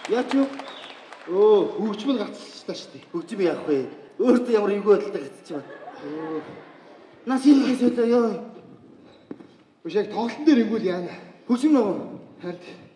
Яач юу? Хөгжмөл гацчихлаа шүү дээ. Хөгжим яах вэ? Өөртөө ямар эвгүй байдалтай гацчих байна. Нас илгээс өдөө ёо. Үшэг тоглолтын дээр ингүүл яана. Хөгжим нөө. Харин.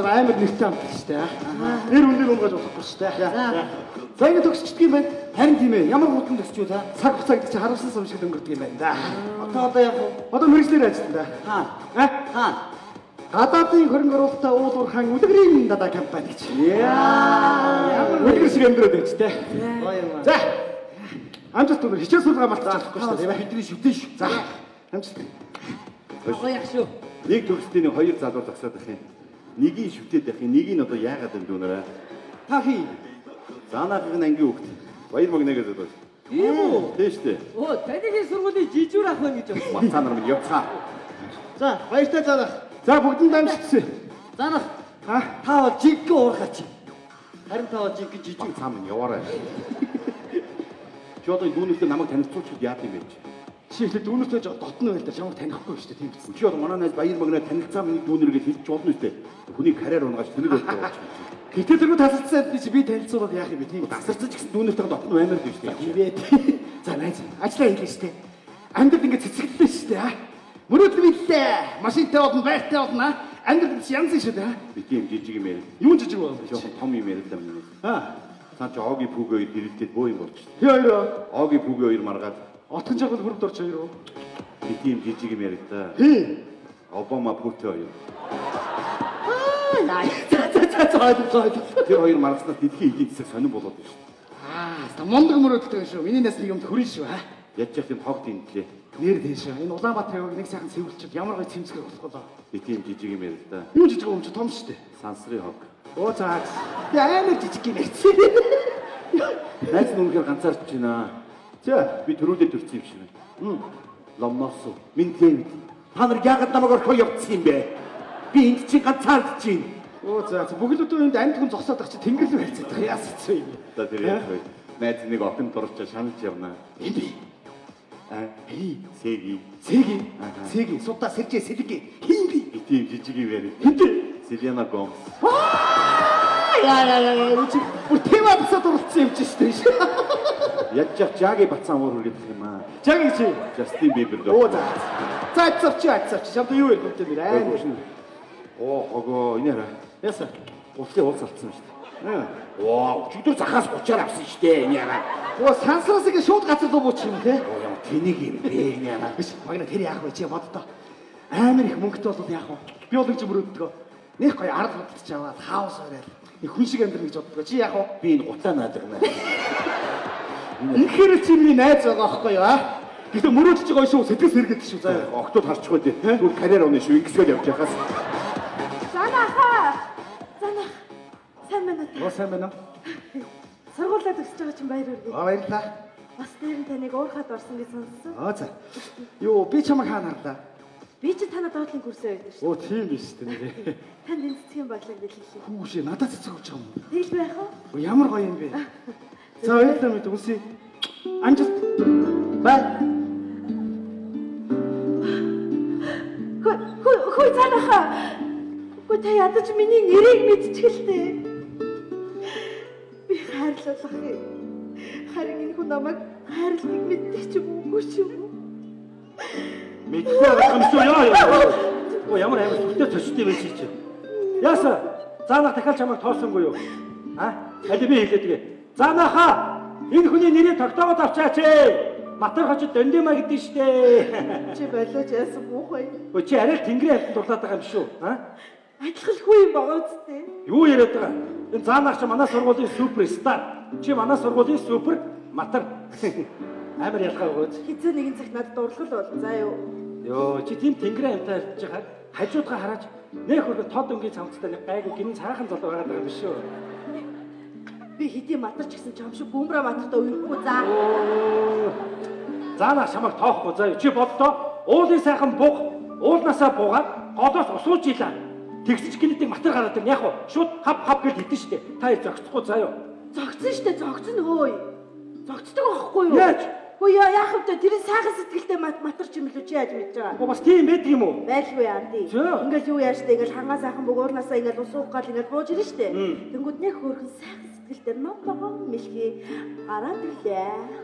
Амар нэртэй амт шүү дээ. Нэр үндийг унгаж болохгүй шүү дээ. За ингэ төгсчдөг юм байна. Харин тийм ээ. Ямар хурдан төгсч юу та? Цаг хугацааг чи харуулсан сум шиг өнгөрдөг юм байна да. Одоо яах вэ? Одоо мэрэгчлэр ажиллана да. Хаана? Гадаадын хөрөнгө оруулалтаа уулуур хаан үлгэрийн дада компани гэж. Ямар үлгэр шиг амьдраад байж тээ. За. Амжилт өнөр хичээл сургаа мартчихгүй шүү дээ. Бидний шүтэн шүү. За. Амжилт. Яах шүү. Нэг төгсдийн хоёр залуу зогсоод байх юм. Нэгийг шүтээд байх юм. Нэгийг одоо яагаад юм дүүнараа? Та хий. Заанахыг ангийн хөвгт. Баяр магнагаас одоо. Тийм үү? Тийш дээ. Таныгийн сургуулийн жижүүр ах байна гэж байна. Мацаа нар минь явцгаа. За, баяртай заанах. За бүгдэнд амжилтсан. Заанах. Та бол жиг уурхач. Харин та бол жиг жижиг цаа минь яваарай. Чи одоо дүүнэртэй намайг танилцуулчихад яах юм бэ? Чи ихлэ дүүнэртэй дотно байл да чамайг танихгүй шүү дээ тийм биз. Чи одоо манай найз баяр магнаа танилцаа миний дүүнэр гэж хэлж болно үстэй. Хүний карьер унгаж тэрийг болчих. Гэтэ тэргүй тасалцсан би танилцуулаад яах юм бэ тийм. Тасарцаж гэсэн дүүнэртэй дотно баймаар дээ шүү дээ. Тийм ээ. За найз ажиллаа хийлээ шүү дээ. Амьдрал ингэ цэцгэлээ шүү дээ. Мөрөөдөл билээ. Машинтай болно, байртай болно. Амьдрал янз шүү дээ. Би тийм жижиг юм ярил. Юу жижиг байна? Жоохон том юм ярил даа. Цаа чи Оги Пүгэ хоёр гэрэлдээд бөө юм болчих. Тий хоёроо. Оги Пүгэ хоёр маргаад отхон жагвал хөрөвд орч хоёр уу? Би тийм жижиг юм ярил да. Тий. Обама Пүтэ хоёр. Яа. За. Тэр хоёр маргаснаас дэлхийн эдийн засаг сонирн болоод байна шүү. Та мундаг мөрөөдөлтэй шүү. Миний нас нэг юмд хүрэн шүү. Ядж яах юм хог тэндлээ. Нэр тийш. Энэ Улаанбаатарын нэг сайхан цэвэрлчихэд ямар гоё цэмцгэр болох вэ? Би тийм жижиг юм ярил да. Юу жижиг юм чи том шүү дээ. Сансрын хог. Оо цаа. Би амар жижиг юм ярьсан. Найз нүнхээр ганцаарч байна. За би төрүүлээ төрсөн юм шиг байна. Ломносо. Минь Дэвид. Та нар яагаад намайг орхоо явуулсан юм бэ? Би энд чи ганцаардж байна. Оо за бүгд өдөө энд амьд хүн зогсоод ах чи тэнгэр л хайцаад байгаа. Яасчихсан юм. За тэр яах вэ? Найз нэг охин дурч шаналж явна. Энд би. Сэги. Суудаа сэржээ сэлгэ. Хин би. Би тийм жижиг юм ярил. Хинтэ. Селена Гомс. Яа. Бүр тематсад уралцсан юм чи шүү. Ядчих жаги бацаан уур хүргэх юм аа. Жаги чи. Justin Bieber. Оо за. За цавч. Чамд юу вэ гэдэг нэр аа. Ого, энэ хараа. Яса. Гутлын уулз алдсан шүү дээ. Вау, чигдэр захаас 30-аар авсан шүү дээ энэ хараа. Оо сансраас ингэ шууд газар руу буучих юм те. Оо яа тэнийг юм бэ энэ хараа. Биш, магна тэр яах вэ чи боддоо. Амар их мөнгөтэй бол яах вэ? Би бол гэж мөрөөддөг. Нэх гоё ард худалдаж аваад хаус ороод. Их хүн шиг амьдрах гэж боддог. Чи яах вэ? Би энэ гутлаа наадагна. Үнэхээр чи миний найз байгаа байхгүй юу? Гэтэ мөрөөдж байгаа шүү сэтгэл сэргээд шүү. За октод харчихгүй дээ. Түр карьер оноо шүү. Ингэсгээл явж яхаас. Сайн байна. Сургуулиуд өсөж байгаа чинь баяр хүргэе. Баярлалаа. Бас дээр нь таныг уурхаад орсон гэж сонссон. За. Юу би чамайг хаана харлаа? Би ч танаа доотлын курсээ байдаг шүү. Оо тийм биз дээ нэрээ. Танд энэ цэцгийн баглаа гэж хэлээ. Хүүшээ надад цэцэг болж байгаа юм. Тэгэл байх уу? Ямар гоё юм бэ? За ойлоо мэд үнсий. Амжилт. Бай. Хөөе цаанаха. Хөөе та ядаж миний нэрийг мэдчихэлтэй. Би хайрлуулах юм. Харин энэ хүн намайг хайрлахыг мэддэг ч юм уу шүү. Мэдгүй байгаа юм шүү яа. Оо ямар амар сүртэй төчтэй байж чи. Яасан? Заанах дахиад чамайг тоосонгүй юу? Аль би хэлээдгээ. Заанахаа энэ хүний нэрийг тогтоогоод авчаач ээ. Матар хожид дондимаа гэдэг штэ. Чи болооч яасан муухай. Өө чи арай тэнгэрийн хатанд дурлаад байгаа юм шүү. Адилхалгүй юм байгаа үстэй. Юу яриад байгаа? Энэ заанах чи манай сургуулийн суперстар. Чи манай сургуулийн супер матар. Амар ялгаа өгөөд. Хизээ нэгэн цагт надад дурлал бол заа юу. Йоо чи тийм тэнгэрийн амтаа ярьж байгаа. Хажуудгаа хараач. Нэх хөргө тод өнгийн цамцтай нэг гайгүй гинэн цаахан залуу байгаа юм биш үү? Би хэдий матарч гэсэн чам шиг бүүмрэ матартаа уйхгүй заа. Заанаа чамайг тоохгүй заа. Чи боддоо уулын сайхан буг уулнасаа буугаад голоос усууж ийла. Тэгсч гинэдийг матар гараад ирнэ яг уу. Шууд хав гэж хэлдэж штэ. Та зогсохгүй заа юу. Зогцсон штэ зогцсон хөөе. Зогцдог байхгүй юу? Яаж? Хөөе яах вэ? Тэр сайхан сэтгэлтэй матарч юм л чи яаж мэдэж байгаа? Оо бас тийм байдаг юм уу? Байлгүй анди. Ингээл юу яаж штэ ингээл хангаа сайхан бугуурнасаа ингээл усуух гал ингээл бууж ирнэ штэ. Тэнгүүд нэг хөөрхөн сайхан сэтгэлтэй ном мэлхий гараад ирлээ.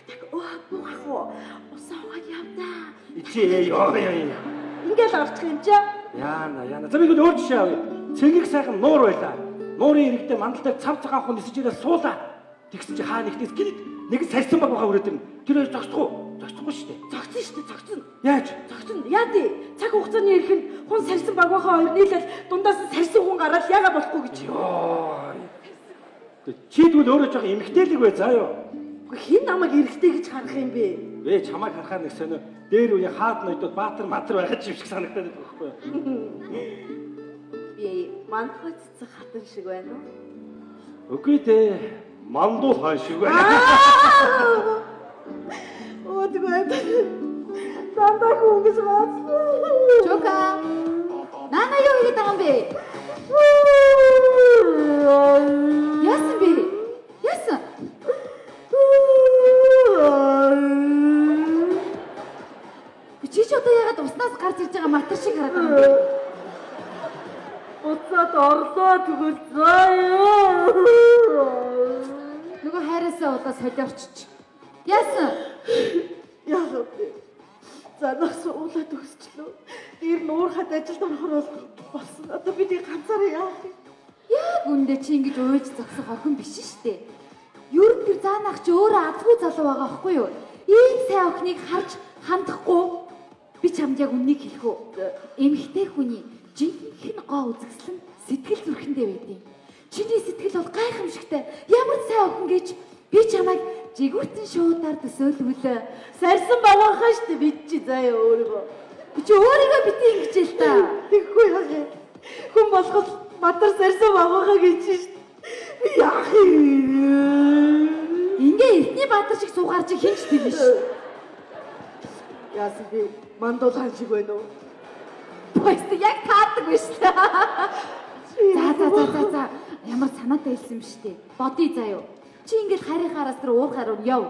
Так буухах уу? Усаагаад явдаа. Чи ёо. Ингээл орчих юм чи. Яана. За би өөр жишээ авъя. Цэнгэг сайхан нуур байлаа. Нуурын иргэдээ мандалтай цав цагаан хон нисэж ирээ суулаа. Тэгсэн чи хаа нэгтээс гинэд нэг сарсан баг байгаа үрээд юм. Тэр хоёр зогсохгүй шүү дээ. Зогцсон шүү дээ, зогцсон. Яаж? Зогцсон. Яа тий? Цаг хугацааны ирэхэд хүн сарсан баг байхаа хоёр нийлээд дундаас нь сарсан хүн гараад яага болохгүй гэж. Йоо. Чи тэгвэл өөрөө жоохон эмгтээлэг бай заа юу. Хин намайг эргэтэй гэж харах юм бэ? Вэ чамайг харахаар нэг сонио дээр үе хаад ноёдод баатар байхад юм шиг санагдаад байдаг байхгүй юу? Би мандхай цэцэг хатан шиг байна уу? Үгүй дээ. Мандуул хаан шиг байна. Оо тэгвэл сандаа хүмүүс бац. Чока. Нана юу хийгээд байгаа юм бэ? Яасан бэ? Яасан? Чи ч одоо яагаад уснаас гарч ирж байгаа матар шиг хараад байгаа юм бэ? Уцаад орлоо тэгвэл заяа. Нөгөө хайраасаа удаа солиорчч. Яасан? Яагаад вэ? За нас уулаад өгсчлөө. Дээр нуурхад ажилд орохоор болсон. Одоо би тийг ганцаараа яах вэ? Яг үндэ чи ингэж уйж зогсох охин биш шүү дээ. Ер нь тэр заанах чи өөрөө азгүй залуу байгаа байхгүй юу? Ийм сайн охиныг харж хандахгүй. Би чамд яг үннийг хэлэх үү? Эмэгтэй хүний жинхэнэ гоо үзэсгэлэн сэтгэл зүрхэндээ байдیں۔ Чиний сэтгэл бол гайхамшигтай. Ямар сайн охин гэж би чамайг жигүүртэн шуудаар төсөөлвөл сарсан багахаа штэ бид чи заяа өөрийгөө. Би чи өөрийгөө битгий ингэж л та. Тэгэхгүй яах вэ? Хүн болгол матар сарсан багахаа гэж штэ. Би яах юм? Ингээ эртний баатар шиг суугаар чи хинч тийм биш. Яасан би мандуул хаан шиг байна уу? Бөөст яг таардаг биш та. За. Ямар санаатай хэлсэн юм штэ. Бодъё заяа. Чи ингээд харийнхаараас тэр уурхаар яв.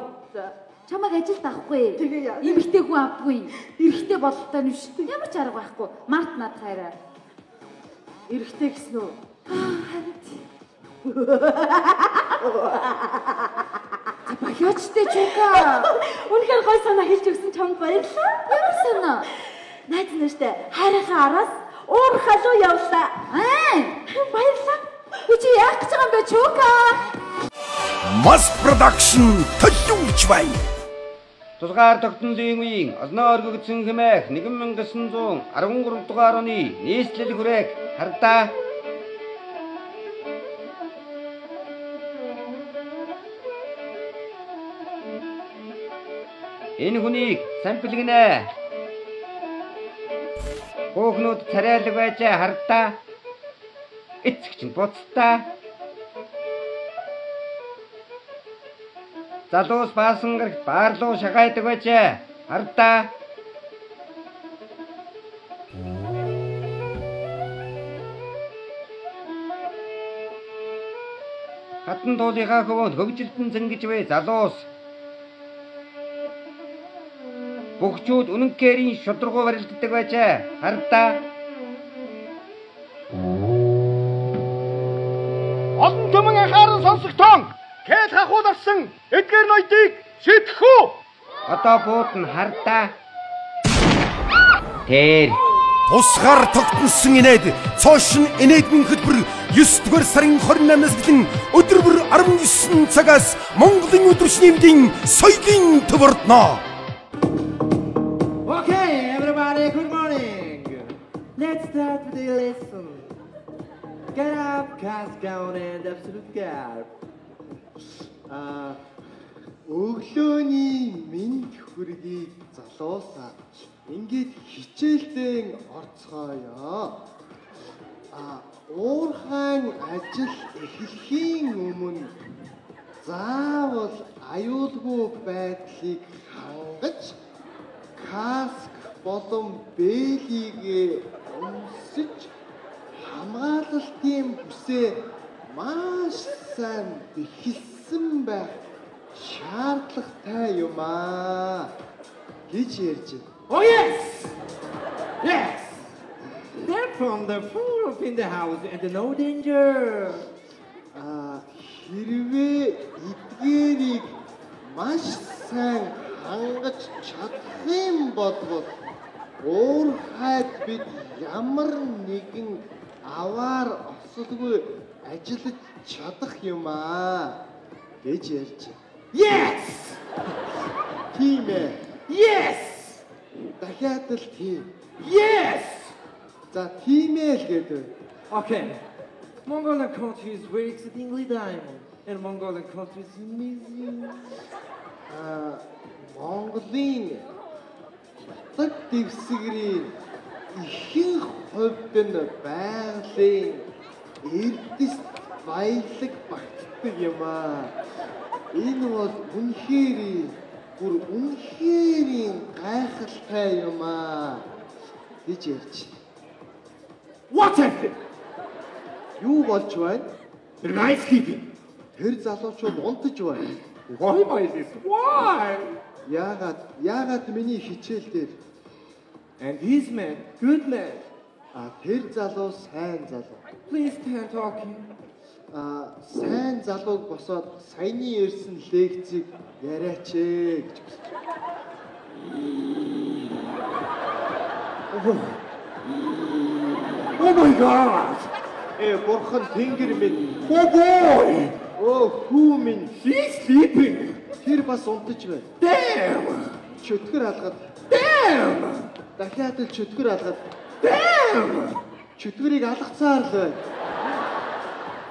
Чамайг ажилд авахгүй. Тэгээ яа. Эмэгтэй хүн авдаггүй. Эрэгтэй бололтой нь биш. Ямар ч арга байхгүй. Март над хайраа. Эрэгтэй гэсэн үү? Баяачтай чука. Үнэхээр гой санаа хэлж өгсөн чамд баярлалаа. Ямар санаа? Найз нэртэй хайрынхаа араас уурхалуу явлаа. Баярлалаа. Чи яах гэж байгаа юм бэ чука? Mass production төлөвлөж байна. Тусгаар тогтнолын үеийн олноо өргөгдсөн хэмээх 1913 дугаар оны нийслэл хүрээг хардаа. Энэ хүнийг самплгнэ. Хөөхнүүд царайлаг байж хардаа. Эцэгч нь буцтаа. Залуус баасан гэрт баарлуу шагайдаг байж хардаа. Хатан туулынхаа хөвөнд хөгжилтэн зэнгэж буй залуус. Бөхчүүд үнэнкээрийн шудрагуу барилддаг байжээ. Хардаа. Олон түмэн анхаарал сонсогтон Кэл хахуул авсан эдгээр ноёдыг шийтгэх үү? Одоо буудна хардаа. Тэр Тусгаар тогтносон инээд цоошин инээдмийн хөтөлбөр 9 дугаар сарын 28-наас эхлэн өдөр бүр 19 цагаас Монголын өдрөшниймдийн соёлын төв ордно. Okay, everybody, good morning. Let's start with the lesson. Get up, cast down, and absolute gap. Өглөөний мэнд хүргийг залуусаа ингээд хичээлдээ орцгоё. Уурхайн ажил эхлэхийн өмнө заавал аюулгүй байдлыг хангаж каск болон бэлигээ өмсөж хамгаалалтын бүсээ маш сайн бэхэлсэн байх шаардлагатай юм гэж ярьж байна. Oh yes! Yes! They're from the full in the house and no danger. Хэрвээ эдгээрийг маш сайн хангаж чадах юм бол уур хайд бид ямар нэгэн аваар осолгүй ажиллаж чадах юм гэж ярьж байна. Yes! Тийм ээ. Yes! Дахиад л тийм. Yes! За тийм ээ л гэдэг. Okay. Mongolian country is very exceedingly diamond. And Mongolian country is amazing. Монголын хотод дэвсгэрийн ихэнх хувьд нь байгалийн эрдэс баялаг багтдаг юм Энэ бол үнэхээр гайхалтай юм гэж ярьж. What happened? Юу болж байна? They're not sleeping. Тэр залуучууд унтаж байна. Why am I this? Why? Яагаад миний хичээл дээр And this man, good man. Тэр залуу сайн залуу. Please stand talking. Сайн залууг босоод саяны ирсэн лекцийг яриач гэж хүсэж байна. Oh my God! Бурхан тэнгэр минь. Oh boy! Хүү минь. He's sleeping. Тэр бас унтаж байна. Damn! Чөтгөр алгаад. Damn! Дахиад л чөтгөр алгаад. Damn! Чөтгөрийг алгацаар л байна.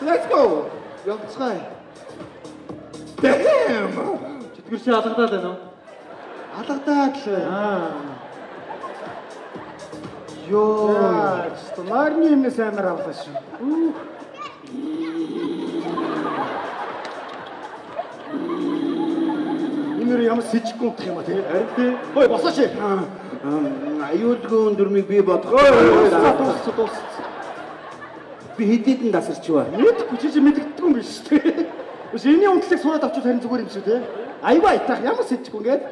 Let's go! Явцгаая. Damn! Чөтгөр чи алгадаад байна уу? Алгадаад л байна. Ёо, Стомарны юмнес амар авлаа шүү. Энэр ямар сэжихгүй унтах юм а тий? Харин тий. Хөөе босооч. Аюулгүй дүрмийг би бодох. Дуус. Би хэдийдэн дасарч байна. Мэдхгүй чи мэддэггүй юм биш тий. Үс энэний унтлыг сураад авчвал харин зүгээр юм шүү тий. Аюу айтах ямар сэжихгүй ингээд.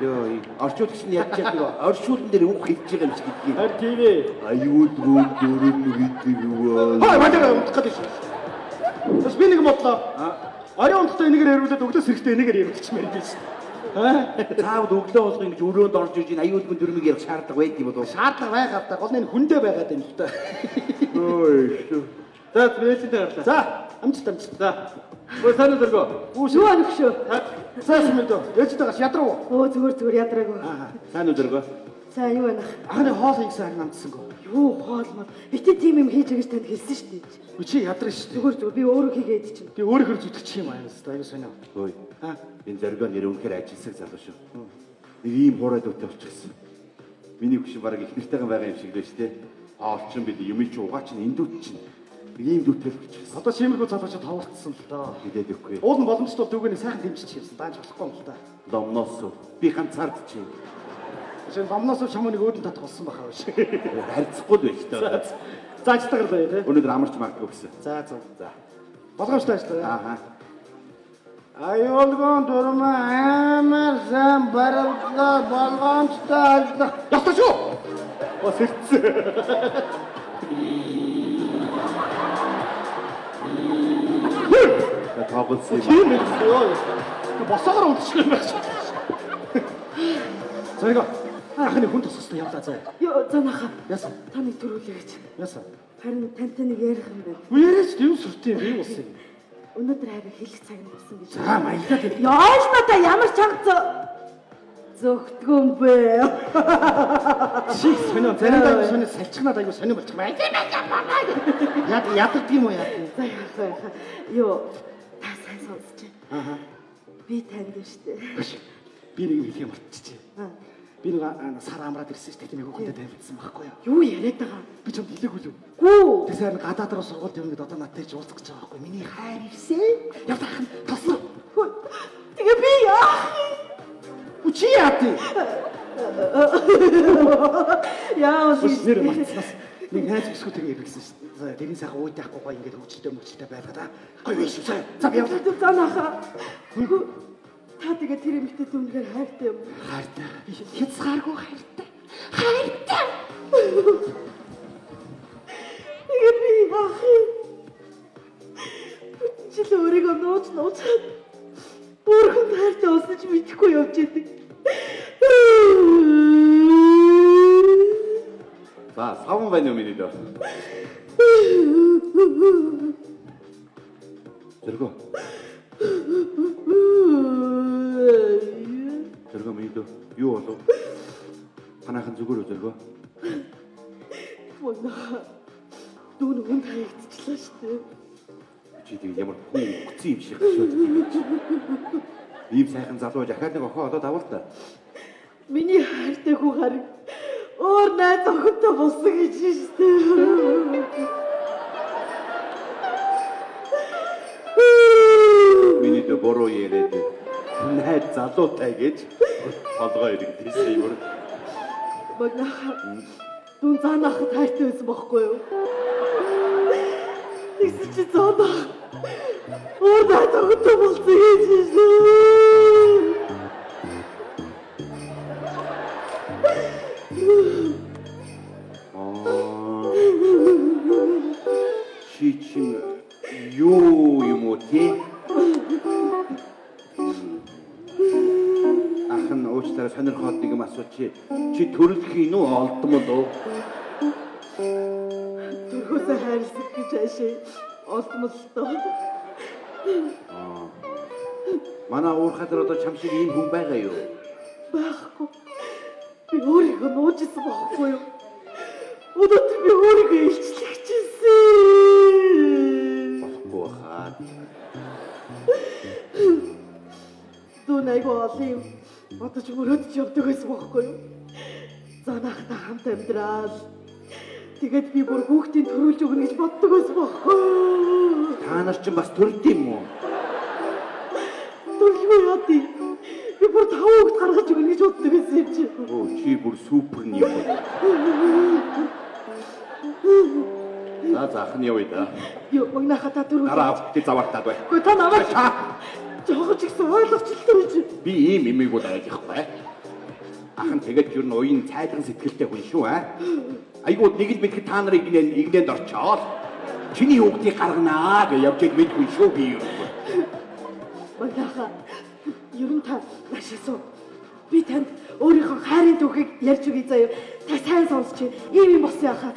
Йоо, орчуулагч нь яаж яах вэ? Орчуулан дээр үг хэлж байгаа юм шиг гэдгийг. Харин тийм ээ. Аюулгүй дүрм гэдэг юу? Хөөе мадаа унтах гэдэг шүү. Бас би нэг бодлоо. Орон унттай энэгээр ярилуулад өглөөс хэрэгтэй энэгээр ярилцмаар юм биш. Цаавд өглөө уулах ингэж өрөөнд орж иж энэ аюулгүй дүрмийг ярих шаардлага байдаг юм болов уу? Шаардлага байгаа та гол нь хүндээ байгаад юм л та. Ой. За бэлэжтэй гарлаа. За амжилт. За. Өө сайн дөргөө. Юу анагшөө? Цааш мэдөө. Ээжтэй гаш ядруу. Зүгээр ядраагүй. Сайн өдргөө. За юу байна? Анхны хоол хийсэн намдсангүй. Юу хоолмоо. Битээ тийм юм хийж байгаа танд хэлсэн шүү дээ. Чи ядраа шүү. Зүгээр би өөрөө хийгээд чинь. Би өөрөөр зүтгэж юм аа юмстай аюу сонио. Ой. Энэ зоргоо нэр үнэхээр ажилсаг залуу шүү. Нэг ийм хураад үтэ болчихсон. Миний хөшин бараг их нэртэйгэн байгаа юм шиг л шүү дээ. Орчин бид юм чи угаа чинь эндүүд чинь. Ийм дүүтэй болчихсон. Одоо чимэрхүү залуучууд хаваалтсан л доо. Хидээд өгөхгүй. Уул нь боломжтой дүүгээ сайхан дэмжиж хийсэн. Дааж болохгүй юм л да. Ломноос би ганцаард чинь. Жишээ номноос чамаа нэг өөдөн татах болсон бахаа биш. Харьцахгүй л байх таа. За ажтагарлаа тий. Өнөөдөр амарч магадгүй гэсэн. За зөв. За. Болгоомжтой ажлаа. Аа. Аюулгон дурмаа амар сан баралгаа болгоомжтой ажлаа. Ястаа шүү. Бас ирсэн. Тоглосон юм. Тийм ээ. Босоогоор унтчих юм байна. Зэрэг ахны хүн тусгастай явлаа заа. Ёо занаха. Яасан? Та нэг төрүүлээ гэж. Яасан? Харин тантай нэг ярих юм байна. Үерээс юм сүртэй би болсон юм. Өнөөдөр харин хэлэх цаг нь болсон гэж. За маягдаад ирлээ. Яаш надаа ямар чанга зөгтгөө юм бэ? Чих сонио заримдаа сонио салчигнаад айгу сонио болчих маа. Яддаг юм уу яа. За яах. Ёо та сайн сонсч. Аа. Би танд штэ. Би нэг хэлхий мартчихжээ. Би нэг сар амраад ирсэн шүү дээ. Нэг хүүхэдтэй тавьчихсан байхгүй юу? Юу яриад байгаа? Би ч юм хэлээгүй л үү? Гүү. Тэсээр гадаад руу сургууль явна гэдээ одоо надтай ч уулзах гэж байгаа байхгүй юу? Миний хайр ирсэн. Явах нь тосно. Тэгээ би яах? Чи яа тий? Яа Үс нэр мартснаас нэг хайж өсгөө тэгээ ирсэн шүү дээ. За тэрийн сайхан ууй таахгүй гоо ингээд хөвчтэй байлаа да. Гоё биш үү? За би явлаа. Занаха. Та тэгээ тэр эмэгтэй дүнгээр хайртай юм. Хайртай. Би хязгааргүй хайртай. Хайртай. Тэгээ би яах юм? Жил өөрийгөө нууцаад бүрхэн хайртай болсон ч мэдэхгүй явж идэг. За, савн байна уу миний дөө? Зэрэгөө. Зэрэгөө миний дөө. Юу болов? Танайхан зүгээр үү зэрэгөө? Монаа. Дүүн хүн хаягдчихлаа шүү дээ. Чи тийм ямар хүн өгцөн юм шиг шүү. Ийм сайхан залуу дахиад нэг охин олоод авал та. Миний хайртай хүн харин өөр найз охинтой болсон гэж шүү дээ. Миний дөө бороо яриад найз залуутай гэж толгой иргэдсэн юм. Монаа. Дүүн заанахад хайртай байсан байхгүй юу? Тэгсэн чи заанах. Өөр найз охинтой болсон гэж шүү. Чи юу юм уу тий? Ахын уучлаарай сонирхоод нэг юм асууч чи төрөлх юм уу олдмол уу? Төрхөөсөө хайрлах гэж ашиг олдмол тоо. Манай уурхад одоо чам шиг ийм хүн байгаа юу? Байхгүй. Би өөрийгөө нуужсан байхгүй юу? Өнөөдөр би өөрийгөө илчлэгчсэн. Болохгүй хаа. Дүүн айгу олон юм. Одоо ч мөрөөдөж явдаг байсан байхгүй юу? Занаахтай хамт амьдрал. Тэгээд би бүр хүүхдийн төрүүлж өгнө гэж боддог байсан байхгүй юу? Та нар ч бас төрд юм уу? Төрөлгүй яа тий. Би бүр 5 хүүхд гаргаж өгнө гэж боддог байсан юм чи. Оо чи бүр супер юм. Заахын явъя да. Ёо, магнахаа та төрүүл. Дараа авахт завартаад бай. Гэхдээ та намайг жоохож ихсэн ойлгочлоо гэж. Би ийм имийг бол айгихгүй. Ахын тэгээд юу н уян цайлган сэтгэлтэй хүн шүү айгуу нэг л мэдхэд та нарыг игнэнд орчоод чиний хүүхдийг гарганаа гэж явж байг мэдгүй шүү би юу. Магнахаа ер нь та машисуу. Би танд өөрийнхөө хайрын түүхийг ярьж өгье заяа. Та сайн сонсч ийм юм болсон яхаа.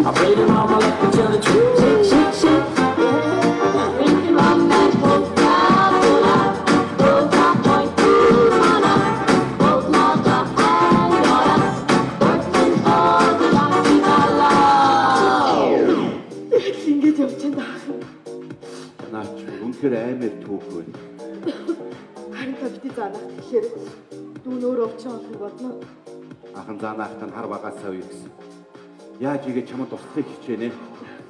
I played it all my life to tell the truth. үнэхээр амар түүх байна. Харин та бити заанах тэгэхээр дүүн өөр овчин болох болно. Ахын заанахтан хар багасаа үе гэсэн. Яаж игээ чамд туслахыг хичээнэ.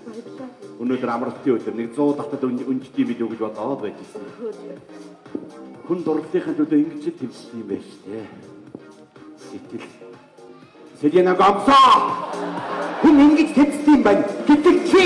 Баярлалаа. Өнөөдөр амралтын өдөр 100 татад үнжтий бид өгж бодоод байжсэн. Хүн дурлалынхаа төлөө ингэж л тэмцсэн юм байна шүү дээ. Гэтэл Селена гомсоо! Хүн ингэж тэмцсэн юм байна. Гэтэл чи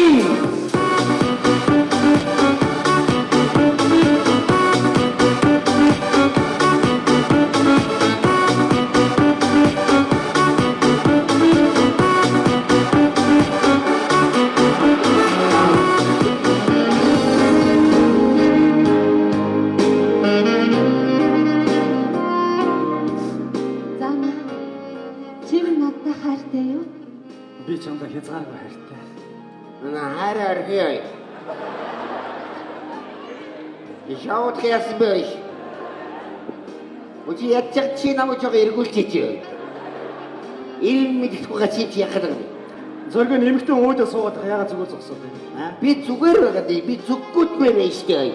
би чамд хязгааргүй хайртай. Хайраар хий. Ишаут хэсбэж. Үгүй ятчих чи намайг жоо эргүүлчихэж. Ирэн мэдхгүй гачиж яхад. Зориг нэмэгтэн өөдөө суугаад яагаад зүгээр зогсоод байна? Би зүгээр байгаад би зүггүйт байна шүү.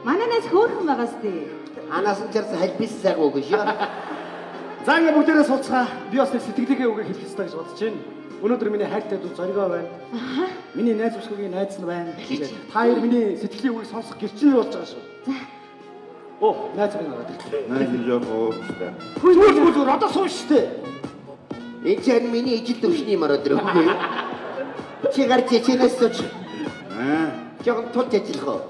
Манайнаас хөөрхөн байгаа сте. Анаас нь чарс халбис цаг өгөө шүү. За ингээ бүгдээрээ сууцгаа. Би бас нэг сэтгэлийнхээ үгээ хэлэх ёстой гэж бодож байна. Өнөөдөр миний хайртай дүү Зоригоо байна. Миний найз өсгөгийн найз нь байна. Та хоёр миний сэтгэлийн үгийг сонсох гэрчлэл болж байгаа шүү. За. Оо, найз минь ороод ирлээ. найз нь жоо уустай. Зүгээр одоо сууж штэ. Энэ чинь миний ижил төвшний мараад ирэх. Чи гарч чичнээс сууч. Жог тулж ажиллах уу?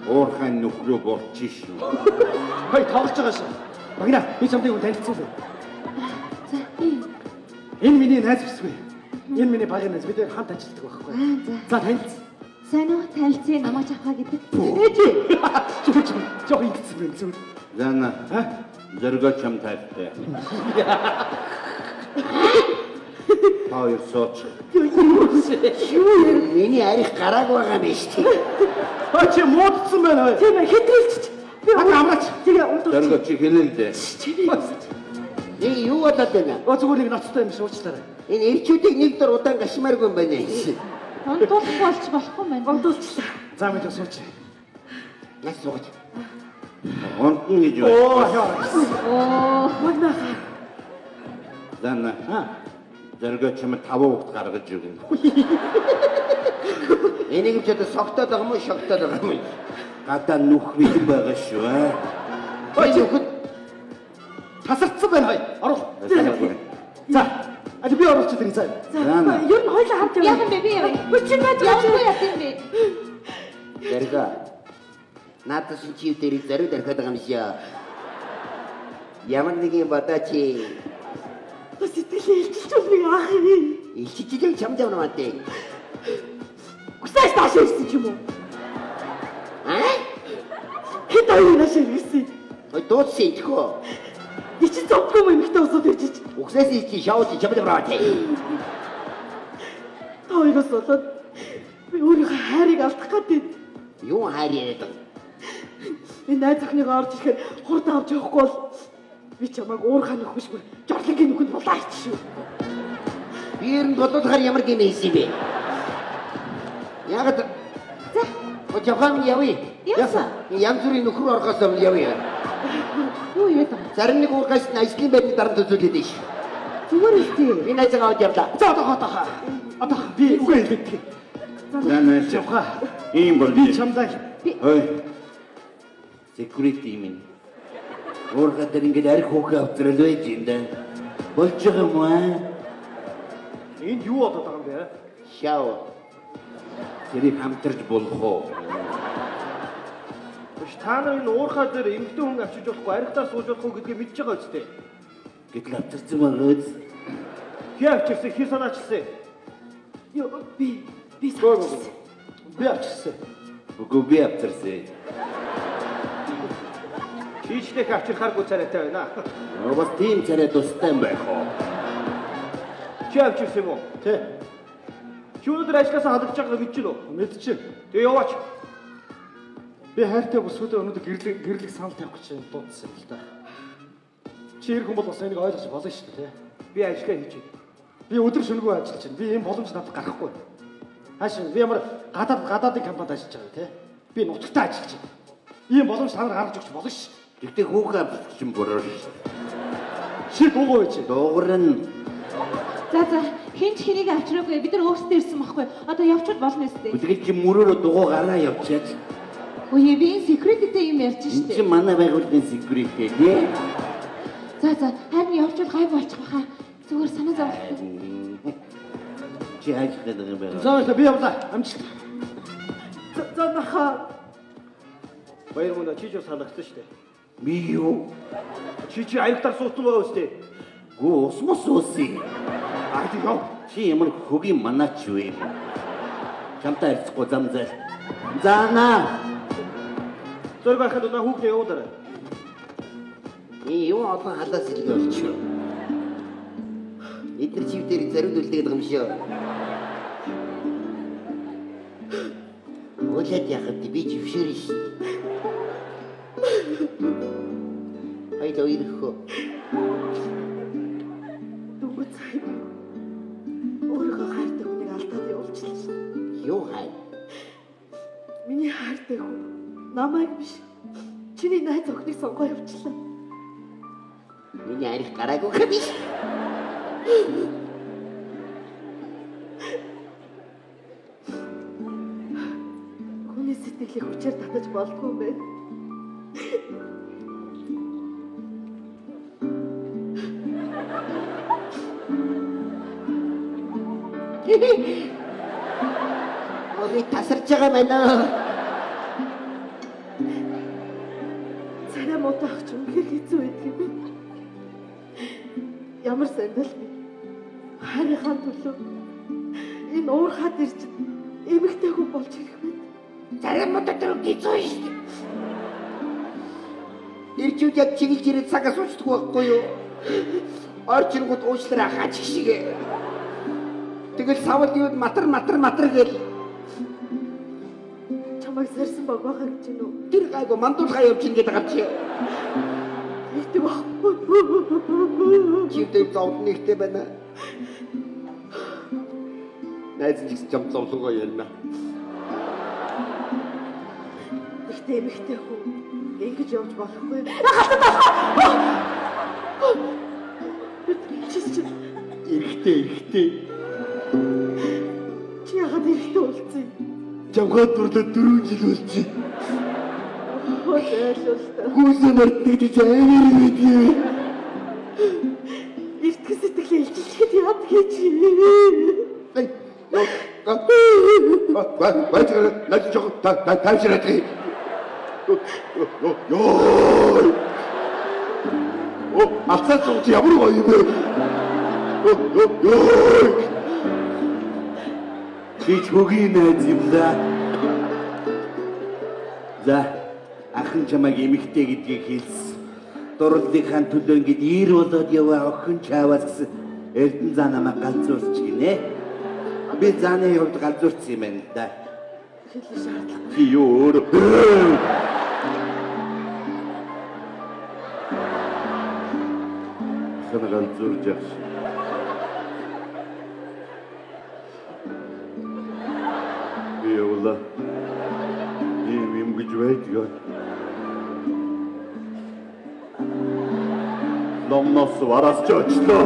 Уурхайн нөхрөө болчих шүү. Хай тоглож байгаа шүү. Багна, би чамдыг танилцсан л. За. Энэ миний найз бүсгүй. Энэ миний багын найз. Бид хамт ажилладаг байхгүй. За танилц. Сайн уу? Танилцсан намайг жахаа гэдэг. Жоо ингэсэн юм зүг. Зана. Зоригоо чам тайлтай. Хоёр сууч. Юу миний арих гарааг байгаа юм шүү. Хаа чи муудсан байна. Тийм ээ, хэтрүүлчих. Би амраач. Тэгээ унтууч. Зоригоо чи хэлээ л дээ. Нэг юу болоод байна? Зүгээр нэг ноцтой юм шуучлаарай. Энэ ирчүүдийг нэг дор удаан гашмааргүй юм байна. Ондуулах болж болохгүй юм байна. Ондуулчлаа. За мэд сууч. Нас сууж. Онтон гэж байна. Оо, яа. Магнаа. Зана. Зоригоо чам 5 хүүхд гаргаж өгнө. Энийг ч одоо согтоод байгаа юм уу, шогтоод байгаа юм уу? Гадаа нүх бий байгаа шүү. Ой, нөхөд Тасарцсан байна хай. Орох. За. Ali би оруулчих тэрийг заа. Ер нь хоёлаа хамт яваа. Яг юм бэ би яваа. Хүчин байж Явахгүй яах юм бэ? Зориго. Надад чи дээр зориг дэрхэд байгаа юм шиг. Ямар нэг юм бодооч. Сэтгэлээ илчилж нэг ах юм. Илчилж чамд явна маа. Гүсээс тааш ирсэн ч юм уу? Хэд аюунаас ирсэн? Ой дуудсан идэхөө. Би чи зовгүй юм ихтэй усууд ирж. Угсаас чи шауж чамд яваа тий. Тойгоос болоод би өөрийнхөө хайрыг алдах гэдэг. Юу хайр яриад байгаа? Энэ найз охиныг орж ирэхээр хурд авч явахгүй бол би чамайг уурхай нөхөшгүй жорлонгийн нүхэнд булаач шүү. Би ер нь бодлохоор ямар гинэ хийсэн бэ? Яг За. Ожахан явъя. Яасан? Янз бүрийн нөхөр орохоос өмнө явъя. Юу яа. Зарим нэг уургаас ажлын байрны дараа төсөөлөд иш. Зүгээр үстэй. Би найзгаа авч явлаа. За одоо би үгүй хэлдэг. Зана Явха. ийм бол Би чамдаа ой. Security минь. Уургаад ингэж арх хөөхөө автрал байж юм да. Болж байгаа юм аа. энд юу болоод байгаа юм бэ? Шау. Тэрийг хамтарч болох уу? Та нар энэ уурхай дээр эмэгтэй хүн авчиж болохгүй, архитаа сууж болохгүй гэдгийг мэдж байгаа үстэй. Гэтэл авчирсан байгаач. Хий авчирсан, хий санаачсан. Ёо би Би авчирсан. Үгүй би авчирсан. Чийчлэх авчирхааргүй царайтай байна. Бас тийм царай тустай юм байх уу? Чи авчирсан юм уу? Тий. Чи өнөөдөр ажлаасаа халагдж байгааг мэдчихэв үү? Мэдчихэв. Тэгээ яваач. Би хайртай бүсгүүдээ өнөөдөр гэрлэг санал тавих гэж дуудсан юм л та. Чи ирэх юм бол бас энийг ойлгож болно шүү дээ. Би ажиллаа хийж байна. Би өдөр шөнөгүй ажиллаж байна. Би ийм боломж надад гарахгүй. Хаашаа би ямар гадаадын компанид ажиллаж байгаа те. Би нутагтаа ажиллаж байна. Ийм боломж та нар гаргаж өгч болно шүү. Тэгтээ хүүхэн авчихсан бороо шүү. Чи дуугаа байж. Дуугарна. За хэн ч хэнийг авчраагүй. Бид нар өөрсдөө ирсэн байхгүй. Одоо явчихвал болно өстэй. Тэгэл чи мөрөөрөө дугуй гараа явчаад. Ой би секреттэй юм ярьж Энд штэ. чи манай байгууллагын секреттэй тий. За харин явчихвал гай болчих واخа. Зүгээр санаа зовлоо. Чи хайж гэдэг юм байна. За би явлаа. Амжилт. За нахаа. Баяр мөн чи ч санагдсан шүү дээ. Би юу? Чи аягтар суутсан байгаа үстэй. Гүү ус мус усий. Аади яв. Чи ямар хөгийн манаач вэ? Чамтай харьцахгүй зам зай. Заана. Зөрг байхад удаа хүүхдээ явуулаарай. Юу олон халаас илгээ болчихё. Эдгээр чивдэрийг зориулдаг гэдэг юм шиг. Уулаад яхад би жившэр ш. Хайда ирхөө. Дөнгөж цай. Өөрөө хайртай хүнийг алдаад явуулчихлаа. Юу хай? Миний хайртай хүн намайг биш. Чиний найз охиныг сонгоо явуулчихлаа. Миний арих гараагүй хэмиш. Хүний сэтгэлийг хүчээр татаж болдгоо бэ. Ой тасарч байгаа байна. Царай муутах ч үнхээр хэцүү байдаг юм байна. Ямар сандал би харийнхаа төлөө энэ уур хад ирж эмэгтэй хүн болж ирэх байна. Царай муутах төрөг хэцүү шүү дээ. Ирчүүд яг чиглэж ирээд цагаас уучдаг байхгүй юу? Орчингууд уучлаарай хаач шиг. Тэгэл савал юу матар гэл. Чамайг сарсан багвахаа гэж нү. Тэр гайгүй мандуулгаа явж ин гэдэг гарч. Ихтэй баг. Чивтэй зовд нэгтэй байна. Найз ч зам зовлогоо ялна. Ихтэй эмэгтэй хүн ингэж явж болохгүй. Эрэгтэй. Чи яагаад эрэгтэй болцсон? Жамгаад дурлаад 4 жил болчих. Ойлголтой. Хүүсээ мартдаг гэж амар мэдээ. Эртгэ сэтгэлээ илчилчихэд яад гэж. Наад жоо тайвшраад. Алцаа цуг ямар гоё юм бэ? Би чөгийн найз юм да. За, ахын чамайг эмэгтэй гэдгийг хэлсэн. Дурлалынхаа төлөө ингэж ир болоод яваа охин чааваас гэсэн эрдэн заа намайг галзуурч гинэ. Би зааны хувьд галзуурсан юм байна да. Хэлэх шаардлага. Чи юу өөр? Санаган зуржаач. Би явла. Ийм гэж байдаг. Номнос вараас ч очлоо.